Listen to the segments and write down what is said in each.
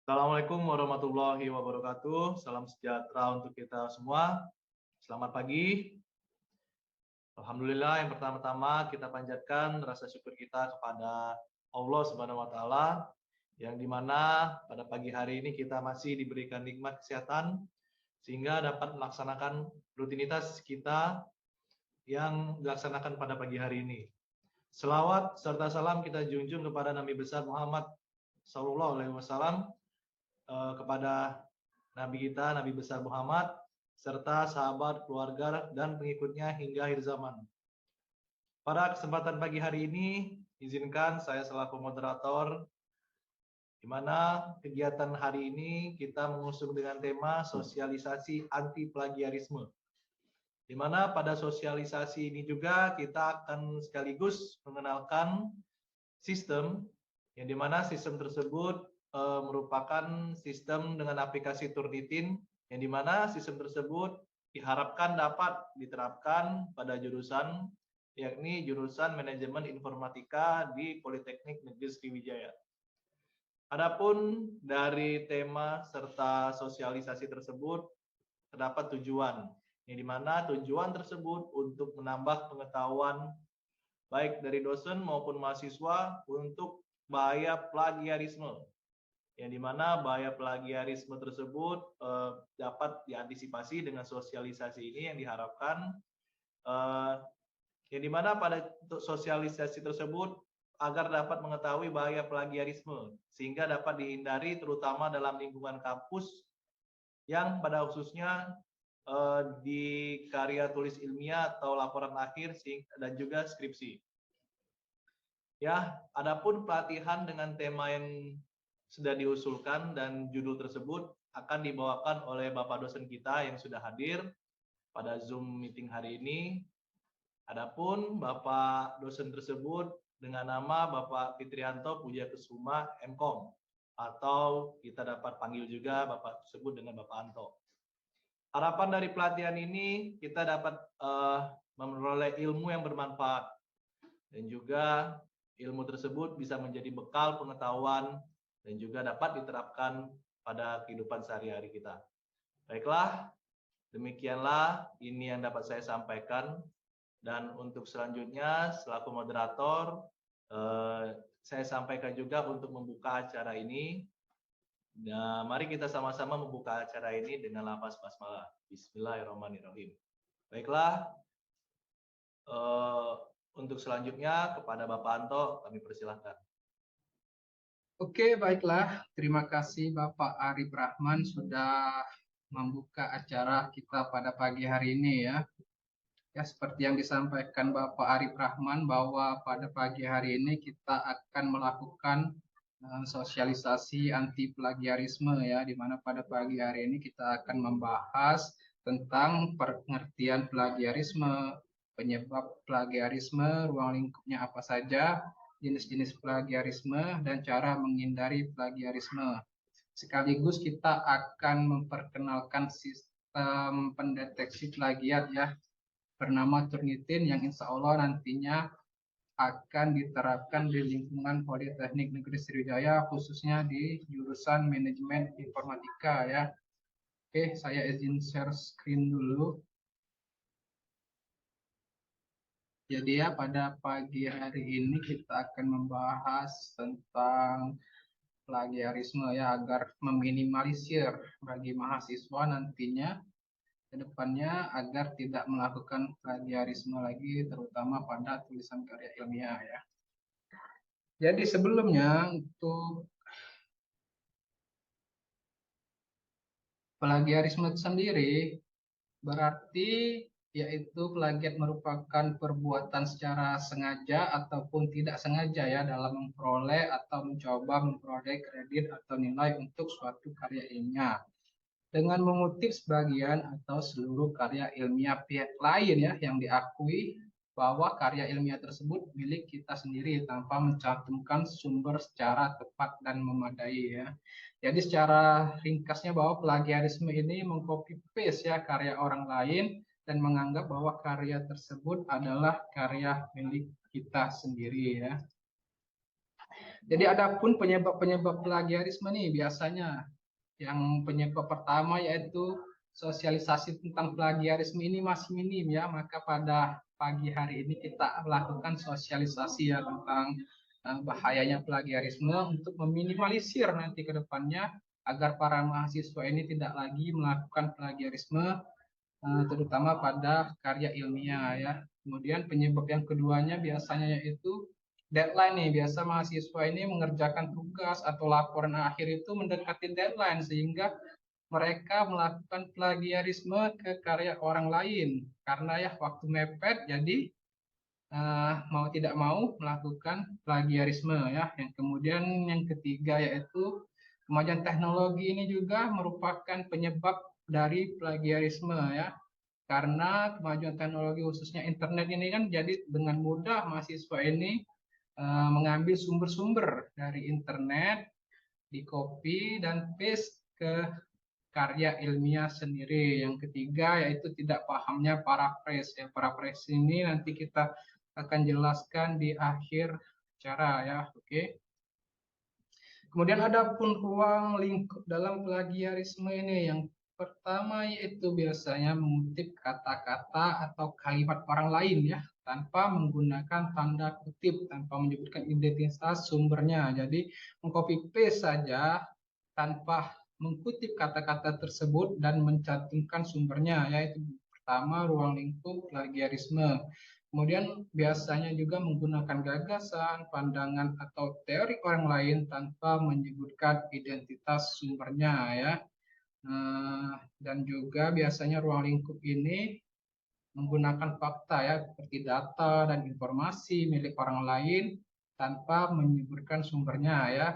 Assalamualaikum warahmatullahi wabarakatuh. Salam sejahtera untuk kita semua. Selamat pagi. Alhamdulillah, yang pertama-tama kita panjatkan rasa syukur kita kepada Allah Subhanahu wa taala yang dimana pada pagi hari ini kita masih diberikan nikmat kesehatan sehingga dapat melaksanakan rutinitas kita yang dilaksanakan pada pagi hari ini. Selawat serta salam kita junjung kepada Nabi besar Muhammad Sallallahu Alaihi Wasallam, kepada Nabi kita, Nabi besar Muhammad, serta sahabat, keluarga, dan pengikutnya hingga akhir zaman. Pada kesempatan pagi hari ini, izinkan saya selaku moderator, di mana kegiatan hari ini kita mengusung dengan tema sosialisasi anti plagiarisme. Di mana pada sosialisasi ini juga kita akan sekaligus mengenalkan sistem, yang dimana sistem tersebut merupakan sistem dengan aplikasi Turnitin, yang dimana sistem tersebut diharapkan dapat diterapkan pada jurusan, yakni jurusan Manajemen Informatika di Politeknik Negeri Sriwijaya. Adapun dari tema serta sosialisasi tersebut terdapat tujuan, yang dimana tujuan tersebut untuk menambah pengetahuan baik dari dosen maupun mahasiswa untuk bahaya plagiarisme, yang dimana bahaya plagiarisme tersebut dapat diantisipasi dengan sosialisasi ini yang diharapkan, yang dimana pada sosialisasi tersebut agar dapat mengetahui bahaya plagiarisme sehingga dapat dihindari terutama dalam lingkungan kampus yang pada khususnya di karya tulis ilmiah atau laporan akhir dan juga skripsi. Ya, adapun pelatihan dengan tema yang sudah diusulkan dan judul tersebut akan dibawakan oleh Bapak dosen kita yang sudah hadir pada Zoom meeting hari ini. Adapun Bapak dosen tersebut dengan nama Bapak Fitrianto Puja Kesuma MKom, atau kita dapat panggil juga Bapak tersebut dengan Bapak Anto. Harapan dari pelatihan ini kita dapat memperoleh ilmu yang bermanfaat dan juga ilmu tersebut bisa menjadi bekal pengetahuan dan juga dapat diterapkan pada kehidupan sehari-hari kita. Baiklah, demikianlah ini yang dapat saya sampaikan. Dan untuk selanjutnya, selaku moderator, saya sampaikan juga untuk membuka acara ini. Nah, mari kita sama-sama membuka acara ini dengan lafaz basmalah. Bismillahirrahmanirrahim. Baiklah, untuk selanjutnya kepada Bapak Anto kami persilahkan. Oke, baiklah. Terima kasih Bapak Arif Rahman sudah membuka acara kita pada pagi hari ini ya. Ya, seperti yang disampaikan Bapak Arif Rahman bahwa pada pagi hari ini kita akan melakukan sosialisasi anti plagiarisme ya, di mana pada pagi hari ini kita akan membahas tentang pengertian plagiarisme, penyebab plagiarisme, ruang lingkupnya apa saja, jenis-jenis plagiarisme, dan cara menghindari plagiarisme. Sekaligus kita akan memperkenalkan sistem pendeteksi plagiat ya, bernama Turnitin yang insya Allah nantinya akan diterapkan di lingkungan Politeknik Negeri Sriwijaya, khususnya di jurusan Manajemen Informatika ya. Oke, saya izin share screen dulu. Jadi ya, pada pagi hari ini kita akan membahas tentang plagiarisme ya, agar meminimalisir bagi mahasiswa nantinya ke depannya agar tidak melakukan plagiarisme lagi, terutama pada tulisan karya ilmiah ya. Jadi sebelumnya untuk plagiarisme sendiri berarti yaitu plagiat merupakan perbuatan secara sengaja ataupun tidak sengaja ya dalam memperoleh atau mencoba memperoleh kredit atau nilai untuk suatu karya ilmiah dengan mengutip sebagian atau seluruh karya ilmiah pihak lain ya yang diakui bahwa karya ilmiah tersebut milik kita sendiri tanpa mencantumkan sumber secara tepat dan memadai ya. Jadi secara ringkasnya bahwa plagiarisme ini mengcopy paste ya karya orang lain dan menganggap bahwa karya tersebut adalah karya milik kita sendiri ya. Jadi adapun penyebab-penyebab plagiarisme nih biasanya yang penyebab pertama yaitu sosialisasi tentang plagiarisme ini masih minim ya, maka pada pagi hari ini kita melakukan sosialisasi ya tentang bahayanya plagiarisme untuk meminimalisir nanti ke depannya agar para mahasiswa ini tidak lagi melakukan plagiarisme terutama pada karya ilmiah ya. Kemudian penyebab yang keduanya biasanya yaitu deadline nih. Biasa mahasiswa ini mengerjakan tugas atau laporan akhir itu mendekati deadline sehingga mereka melakukan plagiarisme ke karya orang lain karena ya waktu mepet jadi mau tidak mau melakukan plagiarisme ya. Yang kemudian yang ketiga yaitu kemajuan teknologi ini juga merupakan penyebab dari plagiarisme ya. Karena kemajuan teknologi khususnya internet ini kan jadi dengan mudah mahasiswa ini mengambil sumber-sumber dari internet, di copy dan paste ke karya ilmiah sendiri. Yang ketiga yaitu tidak pahamnya paraphrase ya. Paraphrase ini nanti kita akan jelaskan di akhir acara ya. Oke. Kemudian ada pun ruang lingkup dalam plagiarisme ini. Yang pertama yaitu biasanya mengutip kata-kata atau kalimat orang lain ya tanpa menggunakan tanda kutip, tanpa menyebutkan identitas sumbernya. Jadi mengcopy paste saja tanpa mengutip kata-kata tersebut dan mencantumkan sumbernya, yaitu pertama ruang lingkup plagiarisme. Kemudian biasanya juga menggunakan gagasan, pandangan, atau teori orang lain tanpa menyebutkan identitas sumbernya ya. Dan juga biasanya ruang lingkup ini menggunakan fakta ya seperti data dan informasi milik orang lain tanpa menyebutkan sumbernya ya.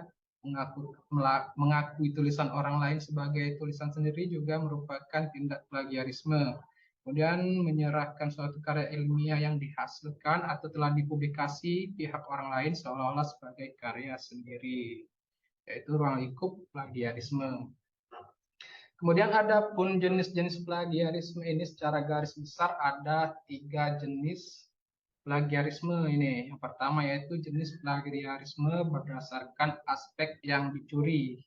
Mengakui tulisan orang lain sebagai tulisan sendiri juga merupakan tindak plagiarisme. Kemudian menyerahkan suatu karya ilmiah yang dihasilkan atau telah dipublikasi pihak orang lain seolah-olah sebagai karya sendiri, yaitu ruang lingkup plagiarisme. Kemudian ada pun jenis-jenis plagiarisme ini secara garis besar ada 3 jenis plagiarisme ini. Yang pertama yaitu jenis plagiarisme berdasarkan aspek yang dicuri.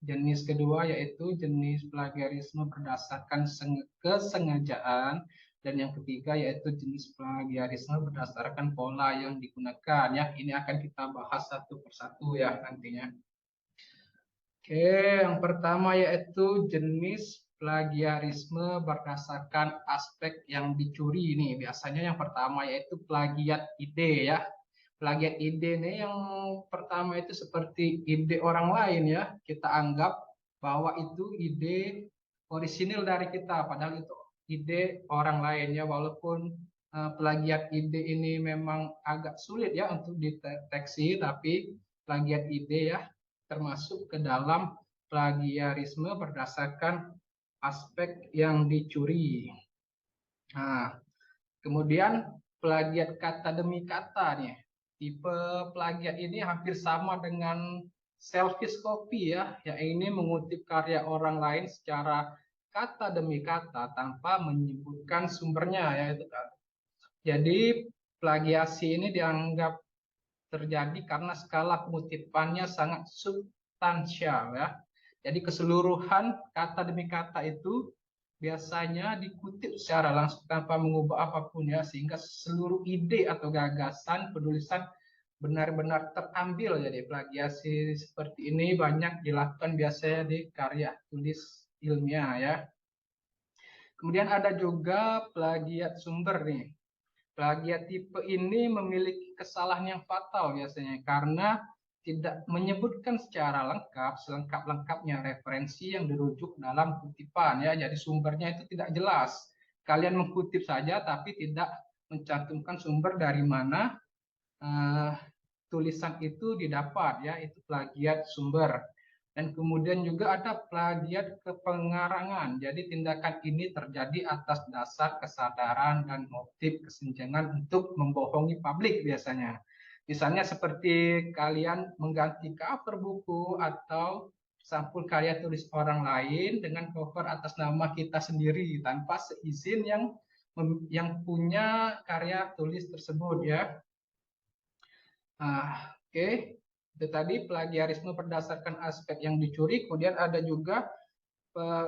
Jenis kedua yaitu jenis plagiarisme berdasarkan kesengajaan, dan yang ketiga yaitu jenis plagiarisme berdasarkan pola yang digunakan ya. Ini akan kita bahas satu persatu ya nantinya. Oke, yang pertama yaitu jenis plagiarisme berdasarkan aspek yang dicuri ini. Biasanya yang pertama yaitu plagiat ide ya. Plagiat ide ini yang pertama itu seperti ide orang lain ya. Kita anggap bahwa itu ide orisinil dari kita, padahal itu ide orang lain ya. Walaupun plagiat ide ini memang agak sulit ya untuk dideteksi, tapi plagiat ide ya termasuk ke dalam plagiarisme berdasarkan aspek yang dicuri. Nah, kemudian plagiat kata demi kata nih. Tipe plagiat ini hampir sama dengan selfish copy ya, yang ini mengutip karya orang lain secara kata demi kata tanpa menyebutkan sumbernya ya itu kan. Jadi plagiasi ini dianggap terjadi karena skala pengutipannya sangat substansial ya. Jadi keseluruhan kata demi kata itu biasanya dikutip secara langsung tanpa mengubah apapun ya, sehingga seluruh ide atau gagasan penulisan benar-benar terambil. Jadi plagiasi seperti ini banyak dilakukan biasanya di karya tulis ilmiah ya. Kemudian ada juga plagiat sumber nih. Plagiat tipe ini memiliki kesalahan yang fatal biasanya karena tidak menyebutkan secara lengkap, selengkap-lengkapnya referensi yang dirujuk dalam kutipan ya. Jadi sumbernya itu tidak jelas. Kalian mengutip saja tapi tidak mencantumkan sumber dari mana tulisan itu didapat ya, itu plagiat sumber. Dan kemudian juga ada plagiat kepengarangan. Jadi tindakan ini terjadi atas dasar kesadaran dan motif kesenjangan untuk membohongi publik biasanya. Misalnya seperti kalian mengganti cover buku atau sampul karya tulis orang lain dengan cover atas nama kita sendiri tanpa seizin yang punya karya tulis tersebut ya. Oke, itu tadi plagiarisme berdasarkan aspek yang dicuri. Kemudian ada juga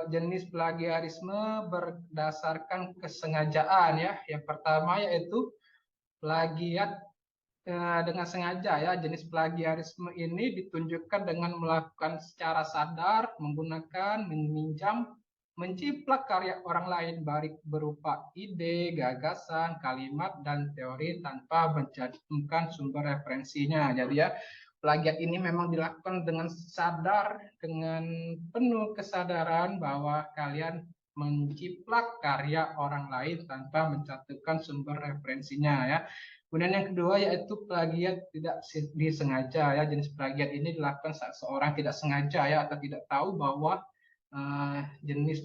jenis plagiarisme berdasarkan kesengajaan ya. Yang pertama yaitu plagiat dengan sengaja ya. Jenis plagiarisme ini ditunjukkan dengan melakukan secara sadar, menggunakan, meminjam, menciplak karya orang lain baik berupa ide, gagasan, kalimat, dan teori tanpa mencantumkan sumber referensinya. Jadi ya, plagiat ini memang dilakukan dengan sadar, dengan penuh kesadaran bahwa kalian menciplak karya orang lain tanpa mencantumkan sumber referensinya ya. Kemudian yang kedua yaitu plagiat tidak disengaja ya. Jenis plagiat ini dilakukan saat seorang tidak sengaja ya atau tidak tahu bahwa jenis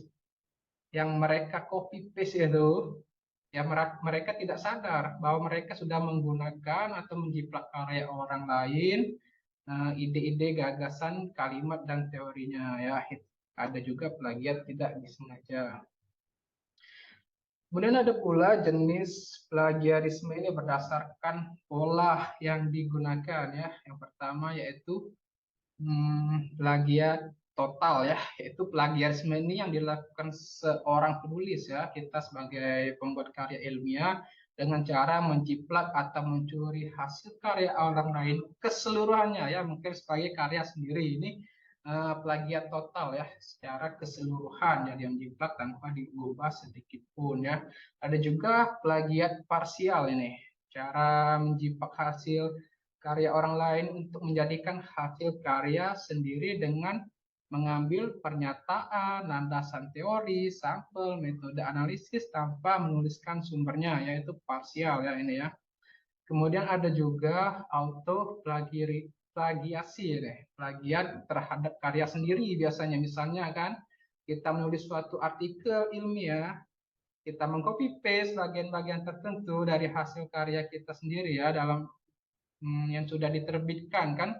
yang mereka copy paste itu ya mereka tidak sadar bahwa mereka sudah menggunakan atau menjiplak karya orang lain, ide-ide, gagasan, kalimat dan teorinya ya. Ada juga plagiat tidak disengaja. Kemudian ada pula jenis plagiarisme ini berdasarkan pola yang digunakan ya. Yang pertama yaitu plagiat total ya, yaitu plagiarisme ini yang dilakukan seorang penulis ya, kita sebagai pembuat karya ilmiah dengan cara menjiplak atau mencuri hasil karya orang lain keseluruhannya ya, mungkin sebagai karya sendiri. Ini plagiat total ya, secara keseluruhan ya, dia menjiplak tanpa diubah sedikit pun ya. Ada juga plagiat parsial ini, cara menjiplak hasil karya orang lain untuk menjadikan hasil karya sendiri dengan mengambil pernyataan, landasan teori, sampel, metode analisis tanpa menuliskan sumbernya, yaitu parsial ya ini ya. Kemudian ada juga auto plagiasi deh, plagiat terhadap karya sendiri biasanya. Misalnya kan kita menulis suatu artikel ilmiah, kita mengcopy paste bagian-bagian tertentu dari hasil karya kita sendiri ya dalam yang sudah diterbitkan kan,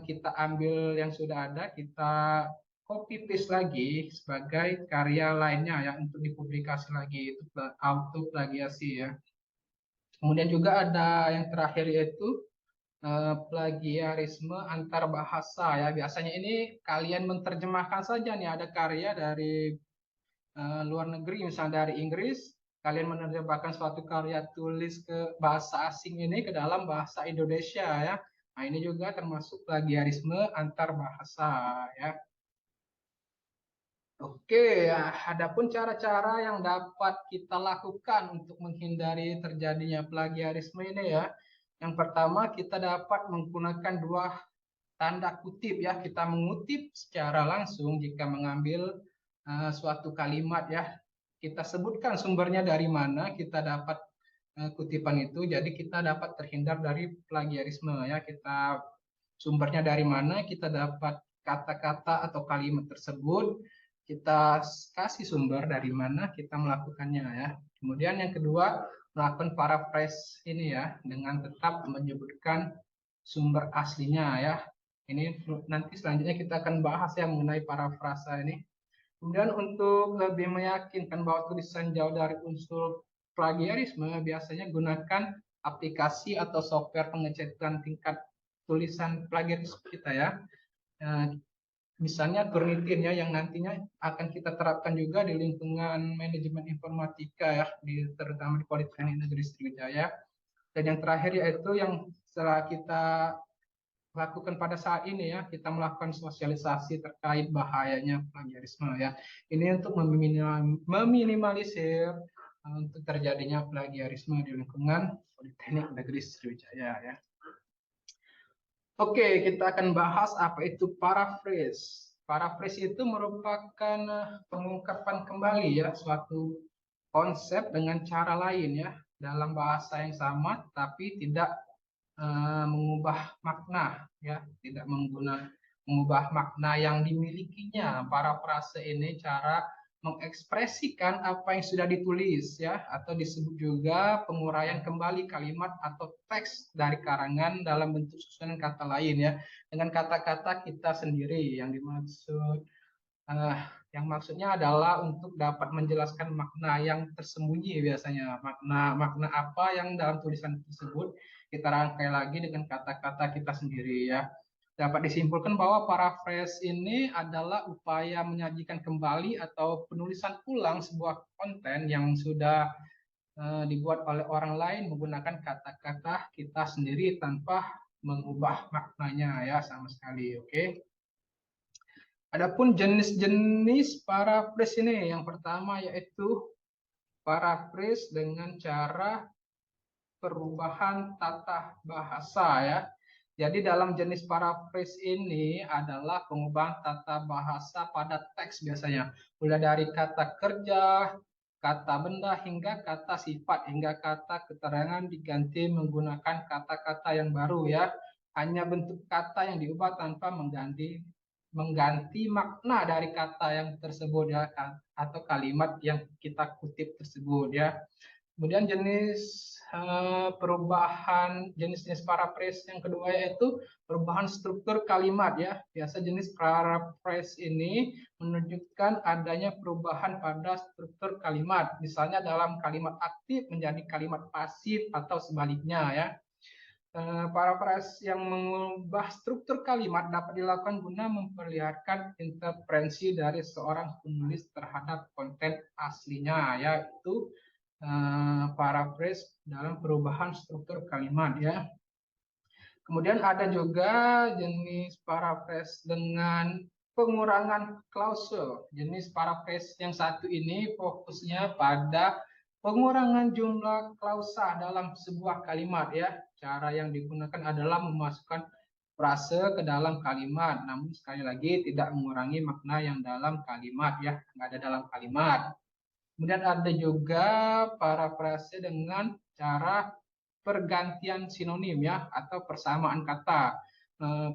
kita ambil yang sudah ada, kita copy paste lagi sebagai karya lainnya ya untuk dipublikasi lagi, itu auto plagiasi ya. Kemudian juga ada yang terakhir yaitu plagiarisme antar bahasa ya. Biasanya ini kalian menerjemahkan saja nih, ada karya dari luar negeri, misalnya dari Inggris, kalian menerjemahkan suatu karya tulis ke bahasa asing ini ke dalam bahasa Indonesia ya. Nah, ini juga termasuk plagiarisme antar bahasa ya. Oke, ya, adapun cara-cara yang dapat kita lakukan untuk menghindari terjadinya plagiarisme ini ya. Yang pertama, kita dapat menggunakan dua tanda kutip ya. Kita mengutip secara langsung jika mengambil suatu kalimat ya. Kita sebutkan sumbernya dari mana kita dapat kutipan itu. Jadi kita dapat terhindar dari plagiarisme ya. Kita sumbernya dari mana, kita dapat kata-kata atau kalimat tersebut, kita kasih sumber dari mana kita melakukannya ya. Kemudian yang kedua, melakukan paraphrase ini ya, dengan tetap menyebutkan sumber aslinya ya. Ini nanti selanjutnya kita akan bahas ya mengenai parafrasa ini. Kemudian untuk lebih meyakinkan bahwa tulisan jauh dari unsur plagiarisme, biasanya gunakan aplikasi atau software pengecekan tingkat tulisan plagiarisme kita ya. Misalnya Turnitin ya, yang nantinya akan kita terapkan juga di lingkungan manajemen informatika ya, terutama di Politeknik Negeri Sriwijaya. Dan yang terakhir yaitu yang setelah kita lakukan pada saat ini ya, kita melakukan sosialisasi terkait bahayanya plagiarisme ya. Ini untuk meminimalisir untuk terjadinya plagiarisme di lingkungan Politeknik Negeri Sriwijaya ya. Oke, kita akan bahas apa itu paraphrase. Paraphrase itu merupakan pengungkapan kembali ya suatu konsep dengan cara lain ya, dalam bahasa yang sama tapi tidak mengubah makna ya, tidak mengubah makna yang dimilikinya. Parafrase ini cara mengekspresikan apa yang sudah ditulis ya, atau disebut juga penguraian kembali kalimat atau teks dari karangan dalam bentuk susunan kata lain ya, dengan kata-kata kita sendiri. Yang dimaksud yang maksudnya adalah untuk dapat menjelaskan makna yang tersembunyi, biasanya makna apa yang dalam tulisan tersebut kita rangkai lagi dengan kata-kata kita sendiri ya. Dapat disimpulkan bahwa paraphrase ini adalah upaya menyajikan kembali atau penulisan ulang sebuah konten yang sudah dibuat oleh orang lain menggunakan kata-kata kita sendiri tanpa mengubah maknanya ya sama sekali. Oke. Adapun jenis-jenis paraphrase ini yang pertama yaitu paraphrase dengan cara perubahan tata bahasa ya. Jadi dalam jenis paraphrase ini adalah pengubahan tata bahasa pada teks biasanya. Mulai dari kata kerja, kata benda, hingga kata sifat, hingga kata keterangan diganti menggunakan kata-kata yang baru ya. Hanya bentuk kata yang diubah tanpa mengganti makna dari kata yang tersebut ya, atau kalimat yang kita kutip tersebut ya. Kemudian jenis-jenis paraphrase yang kedua yaitu perubahan struktur kalimat ya. Biasa jenis paraphrase ini menunjukkan adanya perubahan pada struktur kalimat. Misalnya dalam kalimat aktif menjadi kalimat pasif atau sebaliknya ya. Paraphrase yang mengubah struktur kalimat dapat dilakukan guna memperlihatkan intervensi dari seorang penulis terhadap konten aslinya, yaitu paraphrase dalam perubahan struktur kalimat ya. Kemudian ada juga jenis paraphrase dengan pengurangan klausul. Jenis paraphrase yang satu ini fokusnya pada pengurangan jumlah klausa dalam sebuah kalimat ya. Cara yang digunakan adalah memasukkan frase ke dalam kalimat, namun sekali lagi tidak mengurangi makna yang dalam kalimat ya, nggak ada dalam kalimat. Kemudian ada juga parafrase dengan cara pergantian sinonim ya atau persamaan kata.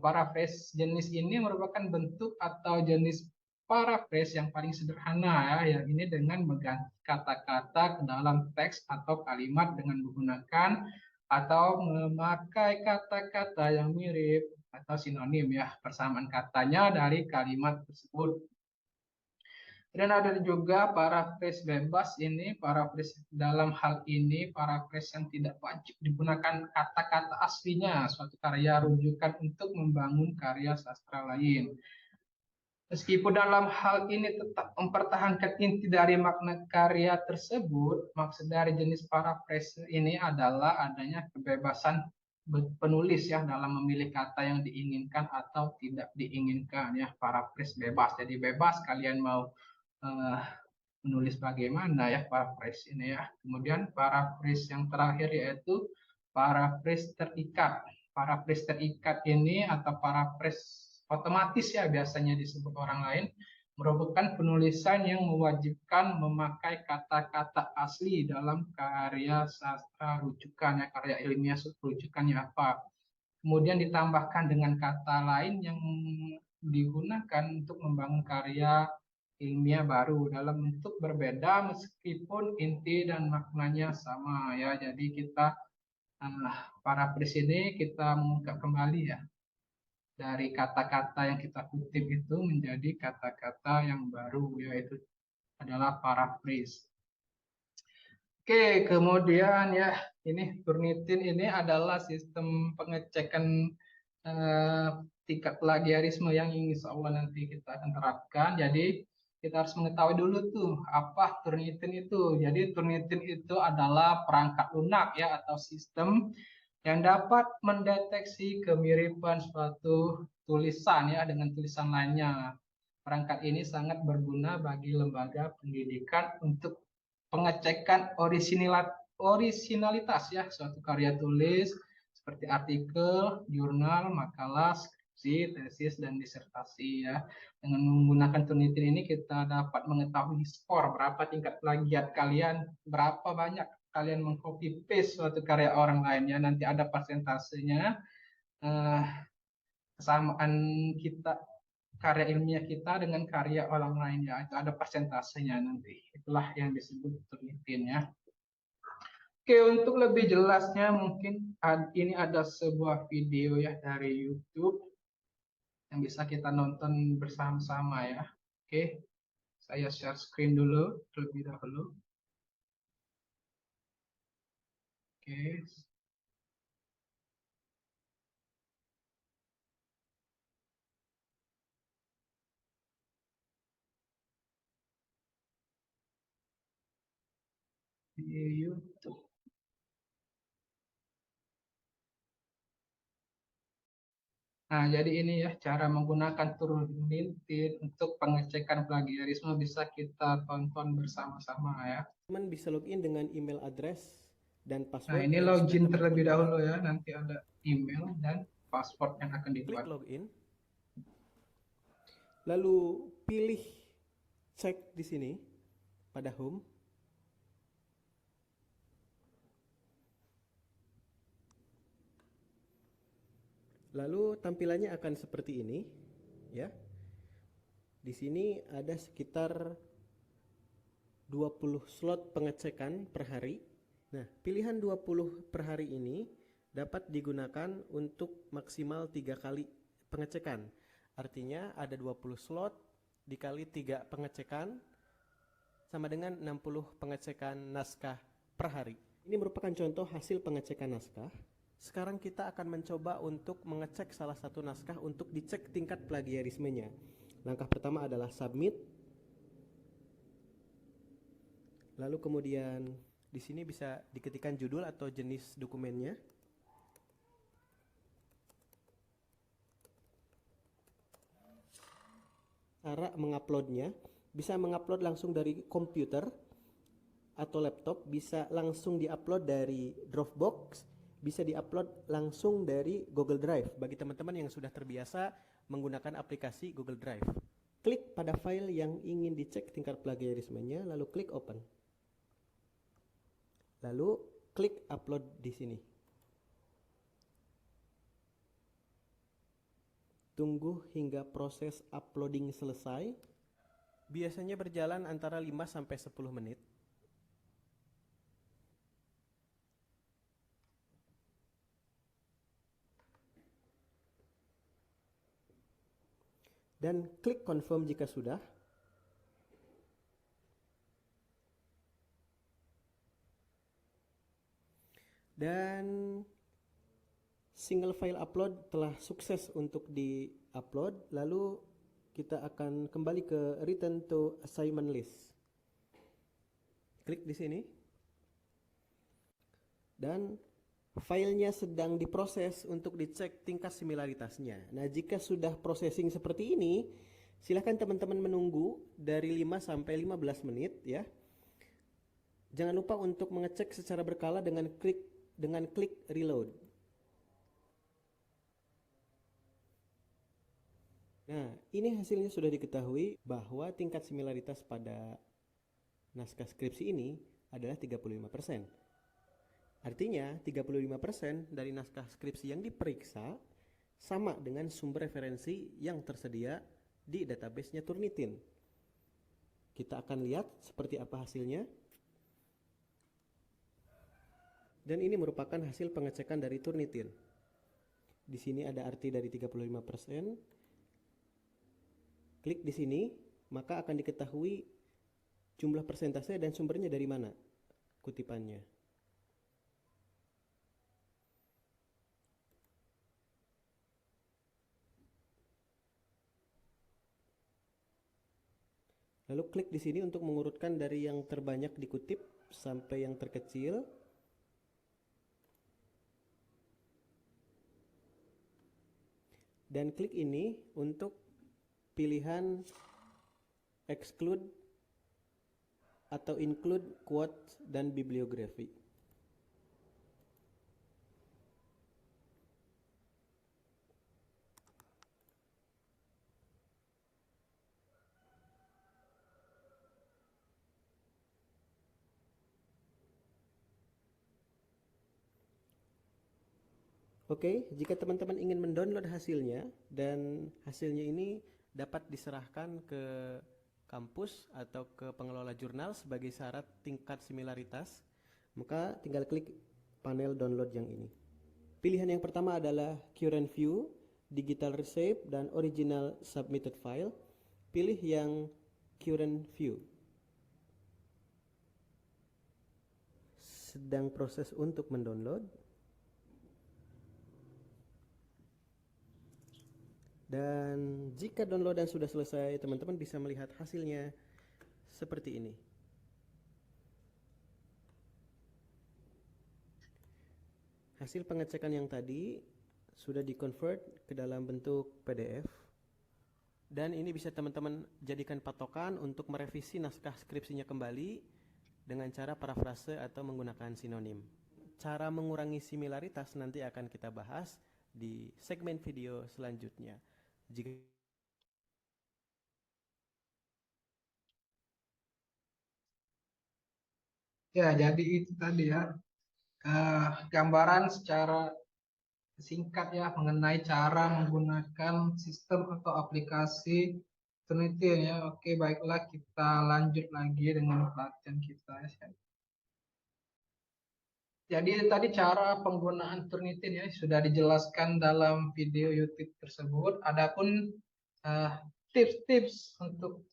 Paraphrase jenis ini merupakan bentuk atau jenis paraphrase yang paling sederhana ya, yang ini dengan mengganti kata-kata ke dalam teks atau kalimat dengan menggunakan atau memakai kata-kata yang mirip atau sinonim ya, persamaan katanya dari kalimat tersebut. Dan ada juga paraphrase bebas ini, paraphrase dalam hal ini paraphrase yang tidak wajib digunakan kata-kata aslinya suatu karya rujukan untuk membangun karya sastra lain. Meskipun dalam hal ini tetap mempertahankan inti dari makna karya tersebut, maksud dari jenis paraphrase ini adalah adanya kebebasan penulis ya dalam memilih kata yang diinginkan atau tidak diinginkan ya, paraphrase bebas. Jadi bebas kalian mau menulis bagaimana ya paraphrase ini ya. Kemudian paraphrase yang terakhir yaitu paraphrase terikat. Paraphrase terikat ini atau paraphrase otomatis ya biasanya disebut orang lain, merupakan penulisan yang mewajibkan memakai kata-kata asli dalam karya sastra rujukan ya, karya ilmiah rujukannya apa. Kemudian ditambahkan dengan kata lain yang digunakan untuk membangun karya ilmiah baru dalam bentuk berbeda meskipun inti dan maknanya sama ya. Jadi kita paraphrase ini kita mengungkap kembali ya dari kata-kata yang kita kutip itu menjadi kata-kata yang baru yaitu adalah paraphrase. Oke, kemudian ya ini Turnitin ini adalah sistem pengecekan tingkat plagiarisme yang insya Allah nanti kita akan terapkan. Jadi kita harus mengetahui dulu tuh apa Turnitin itu. Jadi Turnitin itu adalah perangkat lunak ya atau sistem yang dapat mendeteksi kemiripan suatu tulisan ya dengan tulisan lainnya. Perangkat ini sangat berguna bagi lembaga pendidikan untuk pengecekan orisinalitas ya suatu karya tulis seperti artikel, jurnal, makalah, skripsi, tesis, dan disertasi ya. Dengan menggunakan Turnitin ini kita dapat mengetahui skor berapa tingkat plagiat kalian, berapa banyak kalian mengcopy paste suatu karya orang lain ya. Nanti ada persentasenya kesamaan kita karya ilmiah kita dengan karya orang lain ya. Itu ada persentasenya nanti. Itulah yang disebut Turnitin ya. Oke, untuk lebih jelasnya mungkin ini ada sebuah video ya dari YouTube yang bisa kita nonton bersama-sama ya. Oke, saya share screen dulu terlebih dahulu. Oke. YouTube. Nah, jadi ini ya cara menggunakan Turnitin untuk pengecekan plagiarisme bisa kita tonton bersama-sama ya. Teman bisa login dengan email address dan Nah, password ini yang sudah login teman-teman terlebih buat. dahulu ya. Nanti ada email dan password yang akan Klik dibuat. login. Lalu pilih cek di sini pada home. Lalu tampilannya akan seperti ini, ya. Di sini ada sekitar 20 slot pengecekan per hari. Nah, pilihan 20 per hari ini dapat digunakan untuk maksimal 3 kali pengecekan. Artinya ada 20 slot dikali 3 pengecekan sama dengan 60 pengecekan naskah per hari. Ini merupakan contoh hasil pengecekan naskah. Sekarang kita akan mencoba untuk mengecek salah satu naskah untuk dicek tingkat plagiarismenya. Langkah pertama adalah submit. Lalu kemudian di sini bisa diketikkan judul atau jenis dokumennya. Cara menguploadnya, bisa mengupload langsung dari komputer atau laptop, bisa langsung diupload dari Dropbox, bisa diupload langsung dari Google Drive bagi teman-teman yang sudah terbiasa menggunakan aplikasi Google Drive. Klik pada file yang ingin dicek tingkat plagiarismenya, lalu klik open. Lalu klik upload di sini. Tunggu hingga proses uploading selesai. Biasanya berjalan antara 5 sampai 10 menit. Dan klik confirm jika sudah. Dan single file upload telah sukses untuk di-upload. Lalu kita akan kembali ke return to assignment list. Klik di sini. Dan filenya sedang diproses untuk dicek tingkat similaritasnya. Nah, jika sudah processing seperti ini, silakan teman-teman menunggu dari 5 sampai 15 menit ya. Jangan lupa untuk mengecek secara berkala dengan klik reload. Nah, ini hasilnya sudah diketahui bahwa tingkat similaritas pada naskah skripsi ini adalah 35%. Artinya 35% dari naskah skripsi yang diperiksa sama dengan sumber referensi yang tersedia di database-nya Turnitin. Kita akan lihat seperti apa hasilnya. Dan ini merupakan hasil pengecekan dari Turnitin. Di sini ada arti dari 35%. Klik di sini, maka akan diketahui jumlah persentase dan sumbernya dari mana kutipannya. Lalu klik di sini untuk mengurutkan dari yang terbanyak dikutip sampai yang terkecil. Dan klik ini untuk pilihan exclude atau include quote dan bibliografi. Oke, jika teman-teman ingin mendownload hasilnya dan hasilnya ini dapat diserahkan ke kampus atau ke pengelola jurnal sebagai syarat tingkat similaritas, maka tinggal klik panel download yang ini. Pilihan yang pertama adalah current view, digital receipt, dan original submitted file. Pilih yang current view. Sedang proses untuk mendownload. Dan jika downloadan sudah selesai, teman-teman bisa melihat hasilnya seperti ini. Hasil pengecekan yang tadi sudah di-convert ke dalam bentuk PDF. Dan ini bisa teman-teman jadikan patokan untuk merevisi naskah skripsinya kembali dengan cara parafrase atau menggunakan sinonim. Cara mengurangi similaritas nanti akan kita bahas di segmen video selanjutnya. Ya, jadi itu tadi ya, gambaran secara singkat ya mengenai cara menggunakan sistem atau aplikasi Turnitin ya. Oke, baiklah kita lanjut lagi dengan pelatihan kita ya. Jadi tadi cara penggunaan Turnitin ya sudah dijelaskan dalam video YouTube tersebut. Adapun tips-tips untuk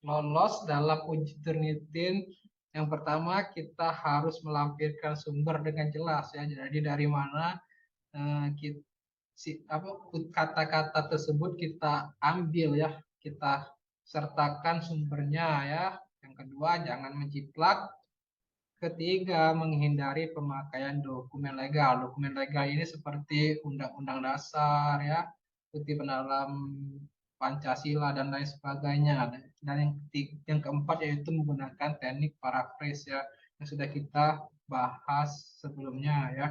lolos dalam uji Turnitin, yang pertama kita harus melampirkan sumber dengan jelas ya. Jadi dari mana kata-kata tersebut kita ambil ya, kita sertakan sumbernya ya. Yang kedua, jangan menjiplak. Ketiga, menghindari pemakaian dokumen legal. Dokumen legal ini seperti undang-undang dasar ya, bukti pendalam Pancasila dan lain sebagainya. Dan yang keempat yaitu menggunakan teknik paraphrase ya, yang sudah kita bahas sebelumnya ya.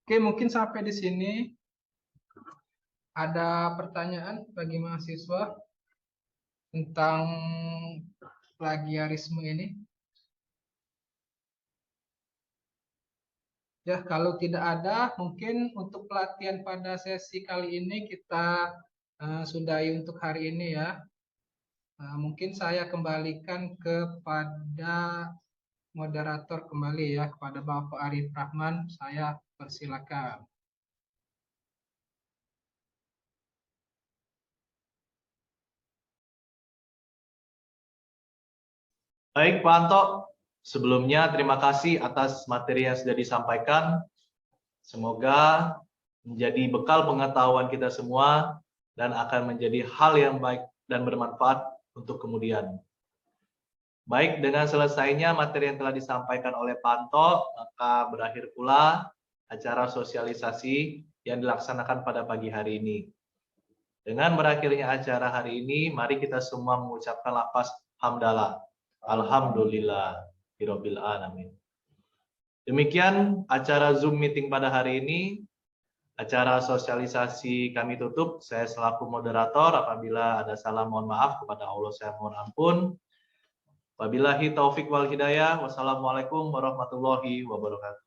Oke, mungkin sampai di sini. Ada pertanyaan bagi mahasiswa tentang plagiarisme ini? Ya, kalau tidak ada, mungkin untuk pelatihan pada sesi kali ini kita sudahi untuk hari ini ya. Mungkin saya kembalikan kepada moderator kembali ya, kepada Bapak Arif Rahman. Saya persilakan. Baik, Pak Anto. Sebelumnya terima kasih atas materi yang sudah disampaikan. Semoga menjadi bekal pengetahuan kita semua dan akan menjadi hal yang baik dan bermanfaat untuk kemudian. Baik, dengan selesainya materi yang telah disampaikan oleh Pak Anto, maka berakhir pula acara sosialisasi yang dilaksanakan pada pagi hari ini. Dengan berakhirnya acara hari ini, mari kita semua mengucapkan lafaz hamdalah. Alhamdulillah, birabbil alamin. Demikian acara Zoom meeting pada hari ini. Acara sosialisasi kami tutup. Saya selaku moderator, apabila ada salah mohon maaf, kepada Allah saya mohon ampun. Wabillahi taufik wal hidayah. Wassalamualaikum warahmatullahi wabarakatuh.